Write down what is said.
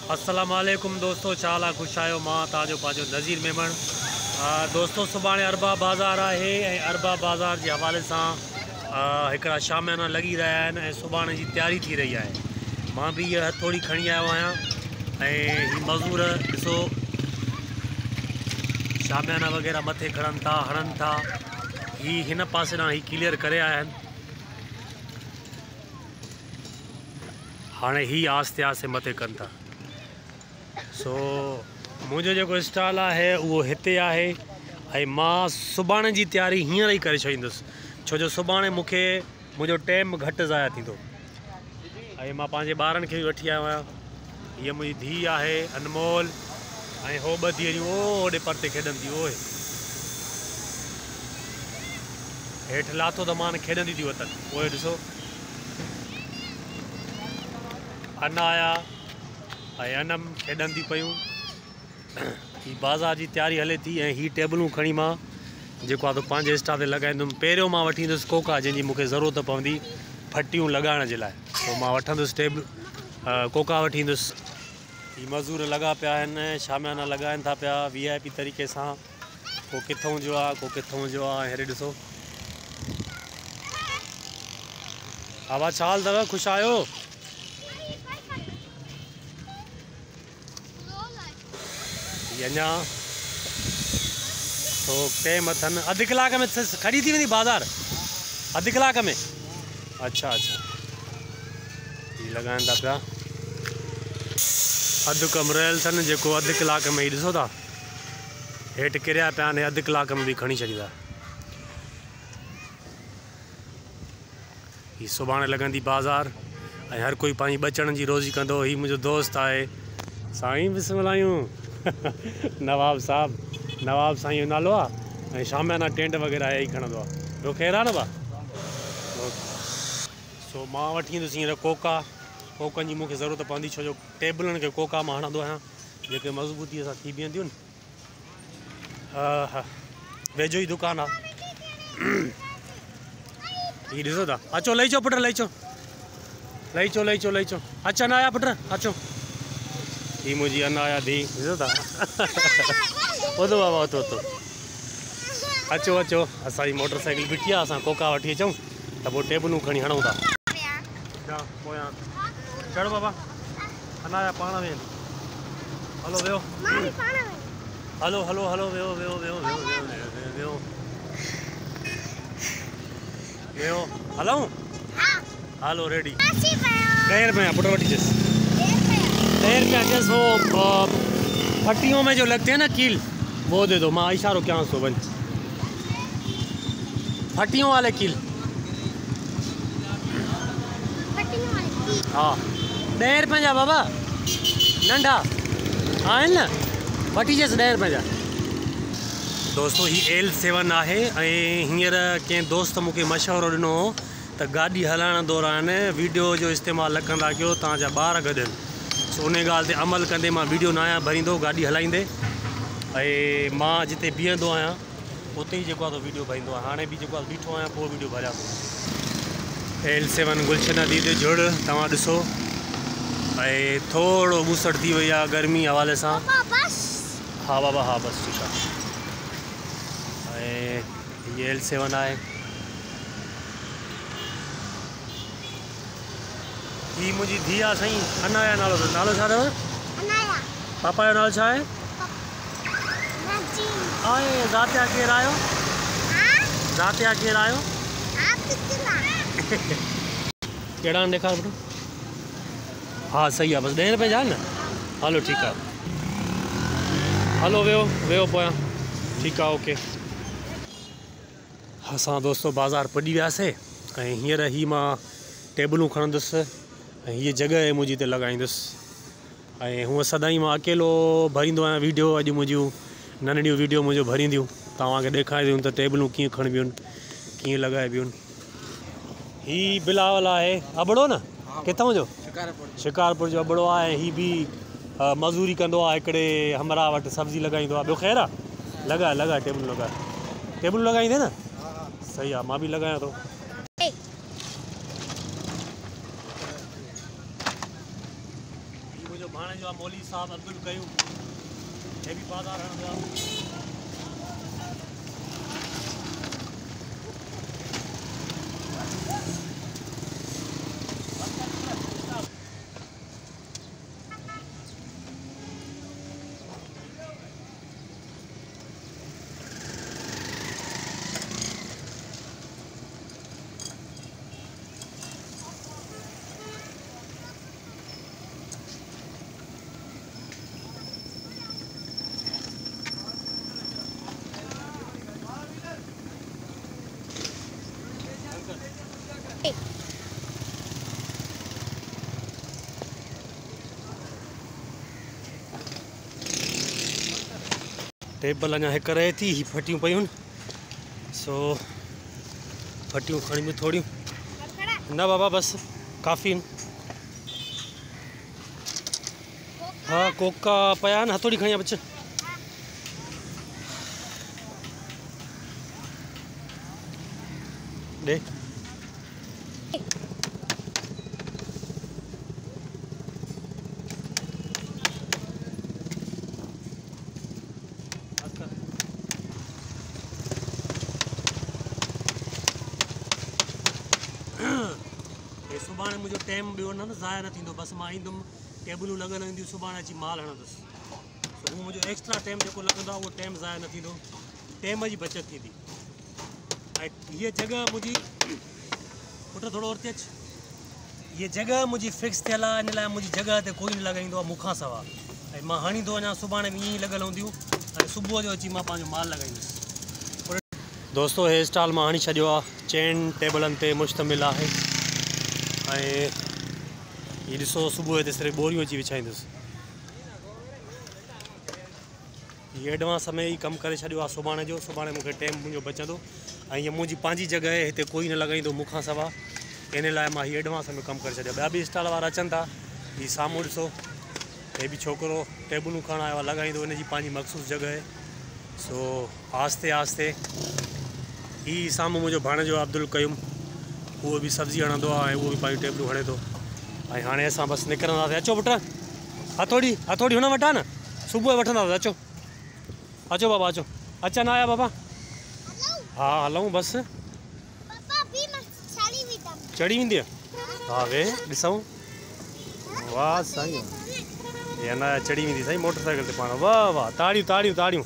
अस्सलाम वालेकुम दोस्तों, चाल आहे ख़ुशि आहियो। मां तव्हांजो पंहिंजो नज़ीर मेमण। दोस्तों सुभाणे अरबा बाज़ार आहे ऐं अरबा बाज़ार जे हवाले सां हिकिड़ा शामियाना लॻी रहिया आहिनि ऐं सुभाणे जी तयारी थी रही आहे। मां बि इहा हथोड़ी खणी आयो आहियां ऐं ही मज़दूर ॾिसो शामियाना वग़ैरह मथे खणनि था, हणनि था। ही हिन पासे ॾांहुं ही क्लियर करे आया आहिनि। हाणे ही आस्ते आस्ते मथे कनि था। सो मुंहिंजो जेको स्टॉल आहे उहो हिते आहे ऐं मां सुभाणे जी तयारी हींअर ई करे छॾींदुसि, छो जो सुभाणे मूंखे मुंहिंजो टाइम घटि ज़ाया थींदो। ऐं मां पंहिंजे ॿारनि खे बि वठी आयो आहियां। हीअ मुंहिंजी धीउ आहे अनमोल ऐं हो ॿ धीअरूं ओॾे परते खेॾनि थियूं। ओए हेठि लाथो त मान खेॾंदी थियूं वतनि। उहे ॾिसो अनाया ऐं अनम खेॾनि थियूं पियूं। ही बाज़ार जी तयारी हले थी ऐं ही टेबलूं खणी मां जेको आहे पंहिंजे स्टॉल ते लॻाईंदुमि। पहिरियों मां वठी ईंदुसि कोका, जंहिंजी मूंखे ज़रूरत पवंदी फटियूं लॻाइण जे लाइ। पोइ मां वठंदुसि कोका वठी ईंदुसि। ही मज़दूर लॻा पिया आहिनि, शामियाना लॻाइनि था पिया VIP तरीक़े सां। को किथां जो आहे, को किथां जो आहे। हेॾे ॾिसो आवाज़ छा हाल अथव? ख़ुशि आहियो? अञा तो टाइम अथनि। अधु कलाक में खड़ी थी वेंदी बाज़ार? अधु कलाक में? अच्छा अच्छा। ही लॻाइनि था पिया। अधु कमु रहियल अथनि जेको अधु कलाक में ही ॾिसो था हेठि किरिया पिया आहिनि। अधु कलाक में बि खणी छॾींदा। ही सुभाणे लॻंदी बाज़ार ऐं हर कोई पंहिंजी ॿचड़नि जी रोज़ी कंदो। ही मुंहिंजो दोस्त आहे साईं बिस्मिल्लाहियूं नवाब साईं जो नालो आहे ऐं शामियाना टेंट वग़ैरह ई खणंदो आहे। ॿियो ख़ैरु आहे न भाउ? सो मां वठी ईंदुसि हींअर कोकनि जी मूंखे ज़रूरत पवंदी, छो जो टेबलनि खे कोका मां हणंदो आहियां जेके मज़बूतीअ सां थी बीहंदियूं आहिनि। हा वेझो ई दुकानु आहे। ही ॾिसो था। अचो लही अचो पुट, लही अचो अचो अनाया पुट अचो। ही मुंहिंजी अनाया धी ॾिसो था। उतो बाबा उतो अचो असांजी मोटर साइकिल बीठी आहे। असां कोका वठी अचूं त पोइ टेबलूं खणी हणूं था। पोयां चढ़ो बाबा। अनाया पाण वेह। हलो वियो। हलो वियो हलूं। हलो रेडी। 10 रुपया पुट वठी अचसि। 10 रुपया अचसि। वो फटियों में जो लगते हैं ना कील, वो दे दो। माँ इशारो क्या सो बन फटियों वाले कील। हाँ 10 रुपये जा बाबा नंढा आहिनि न, वठी अचसि 10 रुपये जा। दोस्तों ही L7 आहे ऐं हींअर कंहिं दोस्त मूंखे मशवरो ॾिनो त गाॾी हलाइण दौरान वीडियो जो इस्तेमालु न कंदा कयो, तव्हांजा ॿार गॾनि। सो उन ॻाल्हि ते अमल कंदे मां वीडियो न आहियां भरींदो गाॾी हलाईंदे। ऐं मां जिते बीहंदो आहियां उते ई जेको आहे वीडियो भरींदो आहियां। हाणे बि जेको आहे बीठो आहियां, पोइ वीडियो भरियां थो। L7 गुलशन नदी ते जुड़ तव्हां ॾिसो। ऐं थोरो ॿुसड़ थी वई आहे गर्मी हवाले सां। हा बाबा हा बसि ठीकु आहे। ऐं हीअ L7 आहे। ही मुंहिंजी धीउ आहे साईं अनाया नालो छा अथव? पापा जो नालो छा आहे? ज़ातिया केरु आहियो? ज़ातिया केरु आहियो? कहिड़ा आहिनि ॾेखार पुटु। हा सही आहे, बसि 10 रुपये जा न। हलो ठीकु आहे। हलो वियो पोयां। ठीकु आहे ओके। असां दोस्तों बाज़ार पुॼी वियासीं ऐं हींअर ही मां टेबलूं खणंदुसि ऐं हीअ जॻह मुंहिंजी हिते लॻाईंदुसि। ऐं हूअं सदाईं मां अकेलो भरींदो आहियां वीडियो। अॼु मुंहिंजियूं नंढड़ियूं वीडियो मुंहिंजो भरींदियूं, तव्हांखे ॾेखारींदियूं त टेबलूं कीअं खणिबियूं आहिनि, कीअं लॻाइबियूं आहिनि। ही बिलावल आहे अबड़ो न, किथां जो? शिकारपुर जो अबड़ो आहे। ही बि मज़दूरी कंदो आहे हिकिड़े हमरा वटि, सब्ज़ी लॻाईंदो आहे। ॿियो ख़ैरु आहे? लॻाए टेबलूं लॻाईंदे न? सही आहे, मां बि लॻायां थो। मुंहिंजो भाणे जो आहे मौली साहब अब्दुल कयूम, हे बि बाज़ार हणंदो आहे। टेबल अञा हिकु रहे थी, ही फटियूं पयूं सो फटियूं खणी थोड़ियूं न बाबा बस काफ़ी। हाँ कोका पया न, हथोड़ी खणी बच्चा दे। सुभाणे मुझे टाइम बियो न ज़ाया न थींदो, बस मां ईंदुमि टेबलूं लॻल हूंदियूं, सुभाणे अची माल हणंदुसि, सो हू मुंहिंजो एक्स्ट्रा टाइम जेको लॻंदो आहे उहो टाइम ज़ाया न थींदो, टाइम जी बचत थींदी। ऐं हीअ जॻह मुंहिंजी पुट थोरो वरिते अचु, हीअ जॻह मुंहिंजी फिक्स थियल आहे, इन लाइ मुंहिंजी जॻह ते कोई न लॻाईंदो आहे मूंखां सवाइ, ऐं मां हणींदो अञा सुभाणे बि ईअं ई लॻल हूंदियूं, ऐं सुबुह जो अची मां पंहिंजो माल लॻाईंदुसि। दोस्तो हे स्टॉल मां हणी छॾियो आहे, 4 टेबलनि ते मुश्तमिल आहे, ऐं हीअ ॾिसो सुबुह हिते सिर्फ़ु बोरियूं अची विछाईंदुसि। हीअ एडवांस में ई कमु करे छॾियो आहे सुभाणे जो, सुभाणे मूंखे टाइम मुंहिंजो बचंदो, ऐं हीअ मुंहिंजी पंहिंजी जॻह आहे, हिते कोई न लॻाईंदो मूंखां सवाइ, इन लाइ मां हीअ एडवांस में कमु करे छॾियो। ॿिया बि स्टॉल वारा अचनि था, हीअ साम्हूं ॾिसो हे बि छोकिरो टेबलूं खणण आयो आहे, लॻाईंदो, हिनजी पंहिंजी मख़सूस जॻह आहे। सो आहिस्ते आहिस्ते हीअ साम्हूं मुंहिंजो भाणेजो अब्दुल कयूम, उहो बि सब्ज़ी हणंदो आहे, ऐं उहो बि पंहिंजूं टेबलूं हणे थो, ऐं हाणे असां बसि निकिरंदासीं। अचो पुटु, हथोड़ी हथोड़ी हुन वटि आहे न, सुबुह जो वठंदासीं। अचो अचो बाबा अचो, अचनि आया बाबा, हा हलूं बसि, चढ़ी वेंदी आहे, हा वे ॾिसूं, वाह साईं, हे अञा चढ़ी वेंदी साईं मोटर साइकिल ते पाण, वाह वाह, ताड़ियूं ताड़ियूं ताड़ियूं।